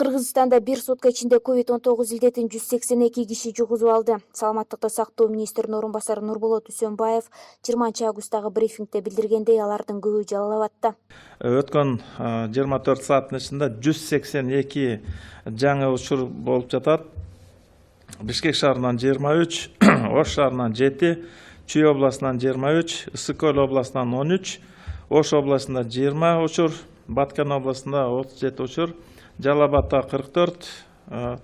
Кыргызстанда бир сутка ичинде COVID-19 илдетин 182 киши жугузуп алды. Саламаттыкты сактоо министринин орун басары Нурболот Үсөнбаев 20 августтагы брифингде билдиргендей, алардын көбү Жалал-Абадта. Өткөн 24 сааттын ичинде 182 жаңы учур болуп жатат. Бишкек шаарынан 23, Ош шаарынан 7, Чүй областынан 23, Ысык-Көл областынан 13, Ош областында 20 учур, Баткен областында 37 учур, Жалал-Абадта 44,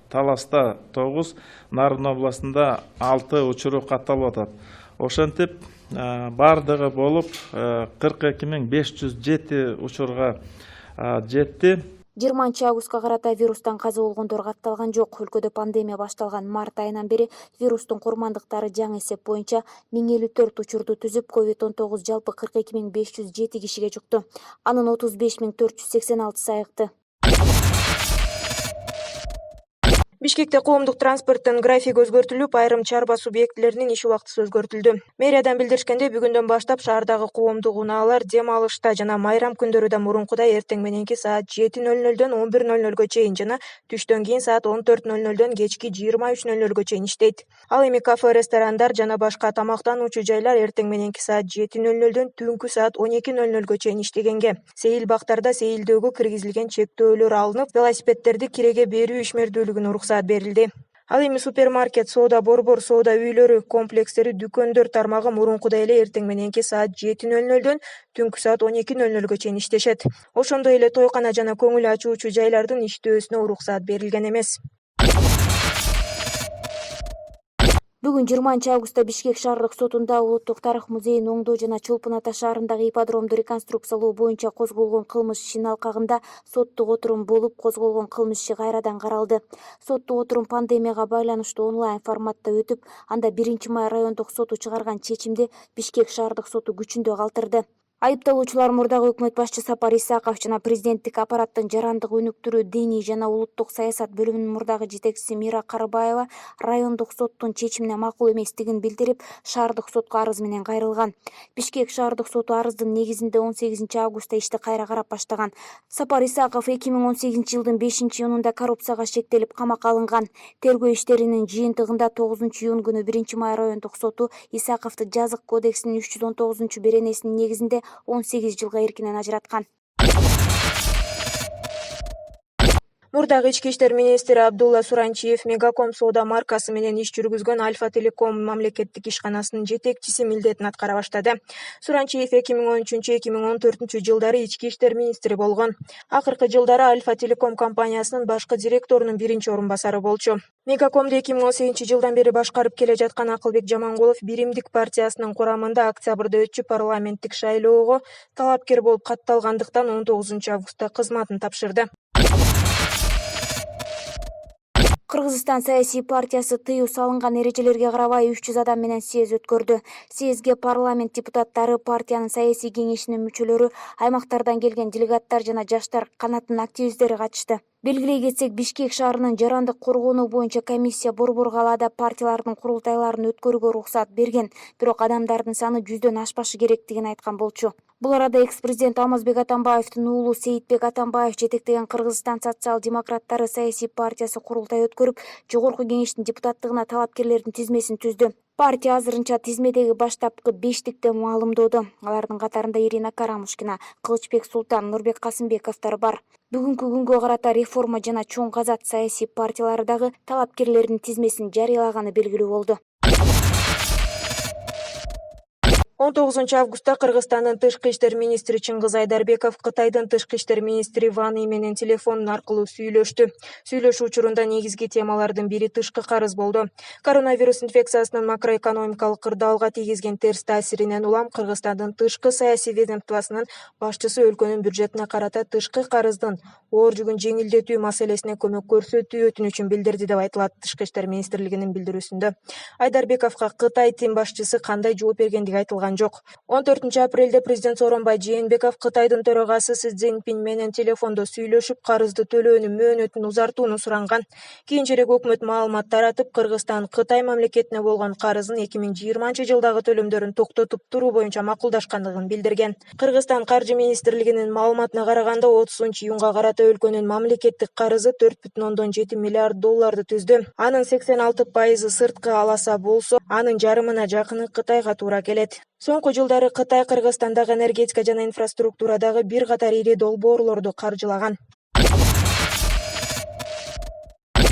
Таласта 9, Нарын областында 6 учуру катталып атат. Ошентип бардыгы болуп 42507 учурга жетти. 20 августка карата вирустан каза болгондор катталган жок. Өлкөдө пандемия башталган март айынан бери вирустун курмандыктары жаңы эсеп боюнча 1054 учурду түзүп, COVID-19 жалпы 42507 кишиге жукту. Анын 35486 айыкты. Бишкекте коомдук транспорттун графиги өзгөртүлүп, айрым чарба субъектилеринин иш убактысы өзгөртүлдү. Мэриядан билдиришкенде, бүгүндөн баштап шаардагы коомдук унаалар дем алышта жана майрам күндөрү да мурункудай эртең мененки саат 7:00дөн 11:00га чейин жана түштөн кийин саат 14:00дөн кечки 23:00га чейин иштейт. Ал эми кафе, ресторандар жана башка тамактануучу жайлар эртең мененки саат 7:00дөн түнкү саат 12:00га чейин иштегенге. Сейил бактарда сейилдөөгө киргизилген чектөөлөр алынып, велосипедтерди киреге берүү ишмердүүлүгүнө уруксат берилди. Ал эми супермаркет, соода борбор, соода үйлөрү, комплекстери, дүкөндөр тармагы мурункудай эле эртең мененки саат 7:00дөн түнкү саат 12:00га чейин иштешет. Ошондой эле тойкана жана көңүл ачуучу жайлардын иштөөсүнө уруксат берилген эмес. Бүгүн 20 августта Бишкек шаардык сотунда Улуттук тарых музейин оңдоо жана Чолпон Ата шаарындагы ипподромду реконструкциялоо боюнча козголгон кылмыш ишинин алкагында соттук отурум болуп, козголгон кылмыш иши кайрадан каралды. Соттук отурум пандемияга байланыштуу онлайн форматта өтүп, анда 1 май райондук соту чыгарган чечимди Бишкек шаардык соту күчүндө калтырды. Айыпталуучулар мурдагы өкмөт башчы Сапар Исаков жана президенттик аппараттын жарандык өнүктүрүү, диний жана улуттук саясат бөлүмүнүн мурдагы жетекчиси Мира Карыбаева райондук соттун чечимине макул эместигин билдирип, шаардык сотко арыз менен кайрылган. Бишкек шаардык соту арыздын негизинде 18 августта ишти кайра карап баштаган. Сапар Исаков 2018 жылдын 5-июнунда коррупцияга шектелип камакка алынган. Тергөө иштеринин жыйынтыгында 9 июнь күнү 1 май райондук соту Исаковду жазык кодексинин 319 беренесинин негизинде 18 жылга эркинен ажыраткан. Мурдагы ички иштер министри Абдулла Суранчиев Мегаком соода маркасы менен иш жүргүзгөн Альфа Телеком мамлекеттик ишканасынын жетекчиси милдетин аткара баштады. Суранчиев 2013-2014 жылдары ички иштер министри болгон. Акыркы жылдары Альфа Телеком компаниясынын башкы директорунун биринчи орун басары болчу. Мегакомду 2018 жылдан бери башкарып келе жаткан Акылбек Жамангулов Биримдик партиясынын курамында октябрда өтчү парламенттик шайлоого талапкер болуп катталгандыктан 19 августта кызматын тапшырды. Кыргызстан саясий партиясы тыюу салынган эрежелерге карабай 300 адам менен съезд өткөрдү. Съездге парламент депутаттары, партиянын саясий кеңешинин мүчөлөрү, аймактардан келген делегаттар жана жаштар канатынын активисттери катышты. Белгилей кетсек, Бишкек шаарынын жарандык коргонуу боюнча комиссия борбор калаада партиялардын курултайларын өткөрүүгө уруксат берген, бирок адамдардын саны 100дөн ашпашы керектигин айткан болчу. Бул арада экс-президент Алмазбек Атамбаевдин уулу Сейитбек Атамбаев жетектеген Кыргызстан социал-демократтары саясий партиясы курултай өткөрүп, жогорку кеңештин депутаттыгына талапкерлердин тизмесин түздү. Партия азырынча тизмедеги баштапкы 5тикте маалымдоодо. Алардын катарында Ирина Карамушкина, Кылычбек Султан, Нурбек Касымбековдор бар. Бүгүнкү күнгө карата реформа жана чоң казат саясий партиялары дагы талапкерлердин тизмесин жарыялаганы белгилүү болду. 19 августта Кыргызстандын тышкы иштер министри Чыңгыз Айдарбеков Кытайдын тышкы иштер министри Ван И менен телефон аркылуу сүйлөштү. Сүйлөшүү учурунда негизги темалардын бири тышкы карыз болду. Коронавирус инфекциясынын макроэкономикалык кырдаалга тийгизген терс таасиринен улам Кыргызстандын тышкы саясий ведомствосунун башчысы өлкөнүн бюджетине карата тышкы карыздын оор жүгүн жеңилдетүү маселесине көмөк көрсөтүү өтүнүчүн билдирди деп айтылат Тышкы иштер министрлигинин билдирүүсүндө. Айдарбековго Кытай тим башчысы кандай жооп бергендиги айтылган жок. 14 апрелде президент Сооронбай Жээнбеков Кытайдын төрагасы Си Цзиньпин менен телефондо сүйлөшүп, карызды төлөөнүн мөөнөтүн узартууну суранган. Кийинчерээк өкмөт маалымат таратып, Кыргызстан Кытай мамлекетине болгон карызын 2020 жылдагы төлөмдөрүн токтотуп туруу боюнча макулдашкандыгын билдирген. Кыргызстан Каржы министрлигинин маалыматына караганда 30 июнга карата өлкөнүн мамлекеттик карызы 4,7 миллиард долларды түздү. Анын 86% сырткы аласа болсо, анын жарымына жакыны Кытайга туура келет. Соңку жылдары Кытай Кыргызстандагы энергетика жана инфраструктурадагы бир катар ири долбоорлорду каржылаган.